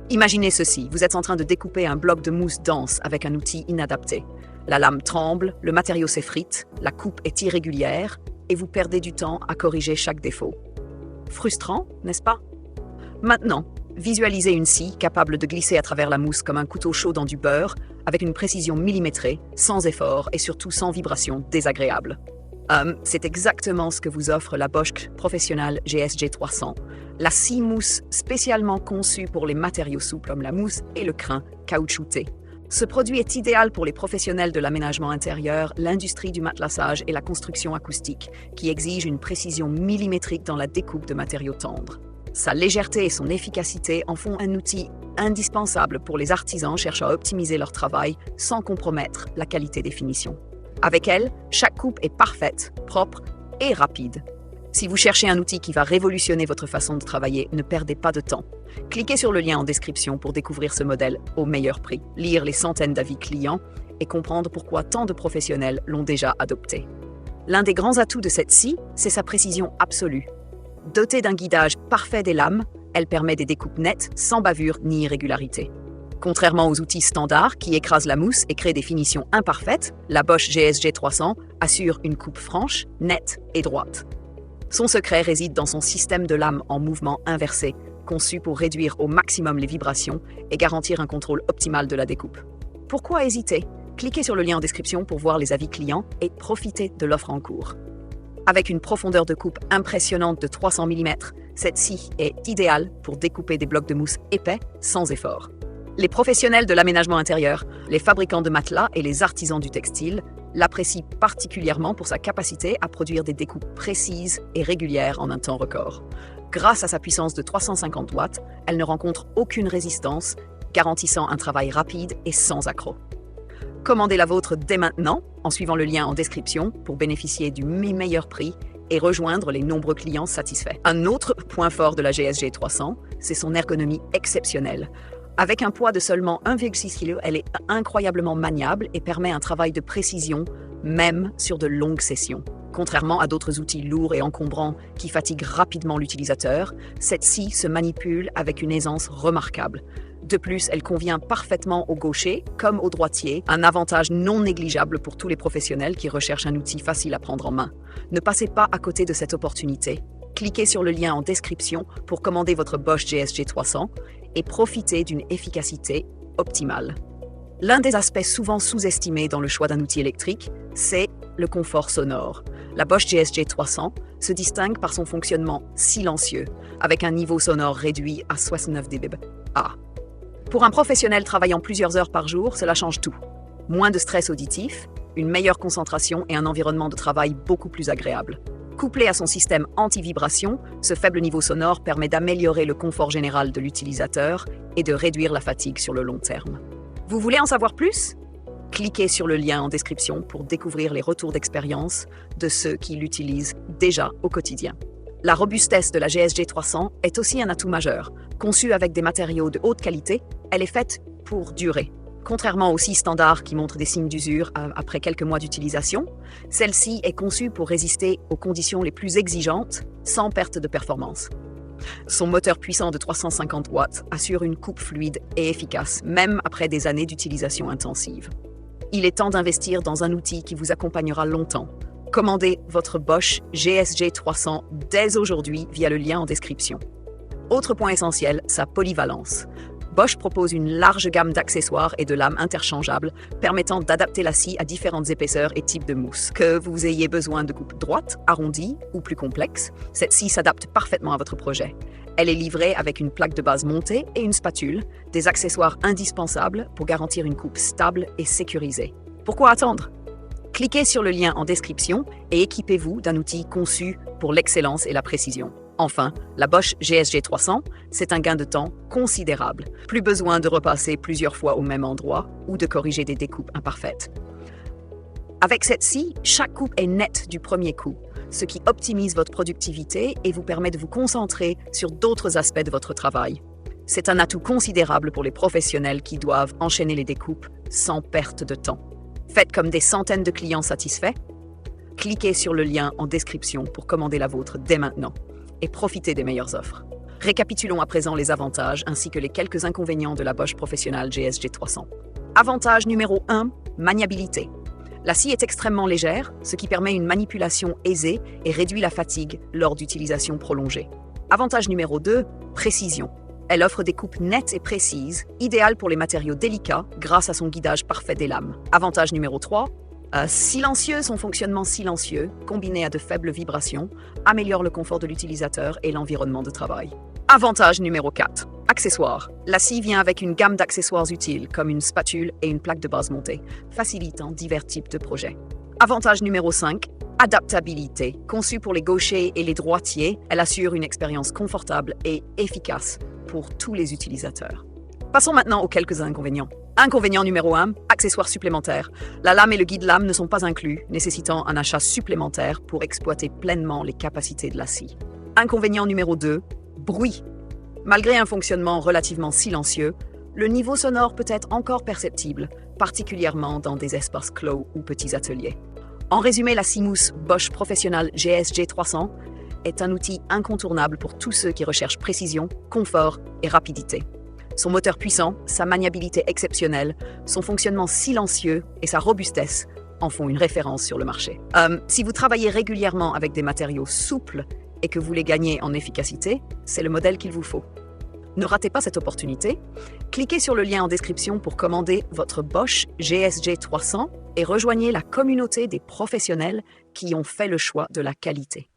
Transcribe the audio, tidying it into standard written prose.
Imaginez ceci, vous êtes en train de découper un bloc de mousse dense avec un outil inadapté. La lame tremble, le matériau s'effrite, la coupe est irrégulière et vous perdez du temps à corriger chaque défaut. Frustrant, n'est-ce pas? Maintenant, visualisez une scie capable de glisser à travers la mousse comme un couteau chaud dans du beurre, avec une précision millimétrée, sans effort et surtout sans vibration désagréable. C'est exactement ce que vous offre la Bosch Professional GSG 300, la scie mousse spécialement conçue pour les matériaux souples comme la mousse et le crin caoutchouté. Ce produit est idéal pour les professionnels de l'aménagement intérieur, l'industrie du matelassage et la construction acoustique, qui exigent une précision millimétrique dans la découpe de matériaux tendres. Sa légèreté et son efficacité en font un outil indispensable pour les artisans cherchant à optimiser leur travail sans compromettre la qualité des finitions. Avec elle, chaque coupe est parfaite, propre et rapide. Si vous cherchez un outil qui va révolutionner votre façon de travailler, ne perdez pas de temps. Cliquez sur le lien en description pour découvrir ce modèle au meilleur prix, lire les centaines d'avis clients et comprendre pourquoi tant de professionnels l'ont déjà adopté. L'un des grands atouts de cette scie, c'est sa précision absolue. Dotée d'un guidage parfait des lames, elle permet des découpes nettes, sans bavure ni irrégularité. Contrairement aux outils standards qui écrasent la mousse et créent des finitions imparfaites, la Bosch GSG 300 assure une coupe franche, nette et droite. Son secret réside dans son système de lames en mouvement inversé, conçu pour réduire au maximum les vibrations et garantir un contrôle optimal de la découpe. Pourquoi hésiter? Cliquez sur le lien en description pour voir les avis clients et profitez de l'offre en cours. Avec une profondeur de coupe impressionnante de 300 mm, cette scie est idéale pour découper des blocs de mousse épais sans effort. Les professionnels de l'aménagement intérieur, les fabricants de matelas et les artisans du textile l'apprécient particulièrement pour sa capacité à produire des découpes précises et régulières en un temps record. Grâce à sa puissance de 350 watts, elle ne rencontre aucune résistance, garantissant un travail rapide et sans accroc. Commandez la vôtre dès maintenant en suivant le lien en description pour bénéficier du meilleur prix et rejoindre les nombreux clients satisfaits. Un autre point fort de la GSG 300, c'est son ergonomie exceptionnelle. Avec un poids de seulement 1,6 kg, elle est incroyablement maniable et permet un travail de précision, même sur de longues sessions. Contrairement à d'autres outils lourds et encombrants qui fatiguent rapidement l'utilisateur, cette scie se manipule avec une aisance remarquable. De plus, elle convient parfaitement aux gauchers comme aux droitiers, un avantage non négligeable pour tous les professionnels qui recherchent un outil facile à prendre en main. Ne passez pas à côté de cette opportunité. Cliquez sur le lien en description pour commander votre Bosch GSG 300 et profiter d'une efficacité optimale. L'un des aspects souvent sous-estimés dans le choix d'un outil électrique, c'est le confort sonore. La Bosch GSG 300 se distingue par son fonctionnement silencieux, avec un niveau sonore réduit à 69 dB. Pour un professionnel travaillant plusieurs heures par jour, cela change tout. Moins de stress auditif, une meilleure concentration et un environnement de travail beaucoup plus agréable. Couplé à son système anti-vibration, ce faible niveau sonore permet d'améliorer le confort général de l'utilisateur et de réduire la fatigue sur le long terme. Vous voulez en savoir plus? Cliquez sur le lien en description pour découvrir les retours d'expérience de ceux qui l'utilisent déjà au quotidien. La robustesse de la GSG 300 est aussi un atout majeur. Conçue avec des matériaux de haute qualité, elle est faite pour durer. Contrairement aux scies standards qui montrent des signes d'usure après quelques mois d'utilisation, celle-ci est conçue pour résister aux conditions les plus exigeantes sans perte de performance. Son moteur puissant de 350 watts assure une coupe fluide et efficace, même après des années d'utilisation intensive. Il est temps d'investir dans un outil qui vous accompagnera longtemps. Commandez votre Bosch GSG 300 dès aujourd'hui via le lien en description. Autre point essentiel, sa polyvalence. Bosch propose une large gamme d'accessoires et de lames interchangeables permettant d'adapter la scie à différentes épaisseurs et types de mousse. Que vous ayez besoin de coupe droite, arrondie ou plus complexe, cette scie s'adapte parfaitement à votre projet. Elle est livrée avec une plaque de base montée et une spatule, des accessoires indispensables pour garantir une coupe stable et sécurisée. Pourquoi attendre? Cliquez sur le lien en description et équipez-vous d'un outil conçu pour l'excellence et la précision. Enfin, la Bosch GSG 300, c'est un gain de temps considérable. Plus besoin de repasser plusieurs fois au même endroit ou de corriger des découpes imparfaites. Avec cette scie, chaque coupe est nette du premier coup, ce qui optimise votre productivité et vous permet de vous concentrer sur d'autres aspects de votre travail. C'est un atout considérable pour les professionnels qui doivent enchaîner les découpes sans perte de temps. Faites comme des centaines de clients satisfaits. Cliquez sur le lien en description pour commander la vôtre dès maintenant et profitez des meilleures offres. Récapitulons à présent les avantages ainsi que les quelques inconvénients de la Bosch Professional GSG 300. Avantage numéro 1, maniabilité. La scie est extrêmement légère, ce qui permet une manipulation aisée et réduit la fatigue lors d'utilisation prolongée. Avantage numéro 2, précision. Elle offre des coupes nettes et précises, idéales pour les matériaux délicats grâce à son guidage parfait des lames. Avantage numéro 3, silencieux, son fonctionnement silencieux, combiné à de faibles vibrations, améliore le confort de l'utilisateur et l'environnement de travail. Avantage numéro 4, accessoires. La scie vient avec une gamme d'accessoires utiles comme une spatule et une plaque de base montée, facilitant divers types de projets. Avantage numéro 5, adaptabilité. Conçue pour les gauchers et les droitiers, elle assure une expérience confortable et efficace pour tous les utilisateurs. Passons maintenant aux quelques inconvénients. Inconvénient numéro 1, accessoires supplémentaires. La lame et le guide-lame ne sont pas inclus, nécessitant un achat supplémentaire pour exploiter pleinement les capacités de la scie. Inconvénient numéro 2, bruit. Malgré un fonctionnement relativement silencieux, le niveau sonore peut être encore perceptible, particulièrement dans des espaces clos ou petits ateliers. En résumé, la scie mousse Bosch Professional GSG 300 est un outil incontournable pour tous ceux qui recherchent précision, confort et rapidité. Son moteur puissant, sa maniabilité exceptionnelle, son fonctionnement silencieux et sa robustesse en font une référence sur le marché. Si vous travaillez régulièrement avec des matériaux souples et que vous voulez gagner en efficacité, c'est le modèle qu'il vous faut. Ne ratez pas cette opportunité. Cliquez sur le lien en description pour commander votre Bosch GSG 300 et rejoignez la communauté des professionnels qui ont fait le choix de la qualité.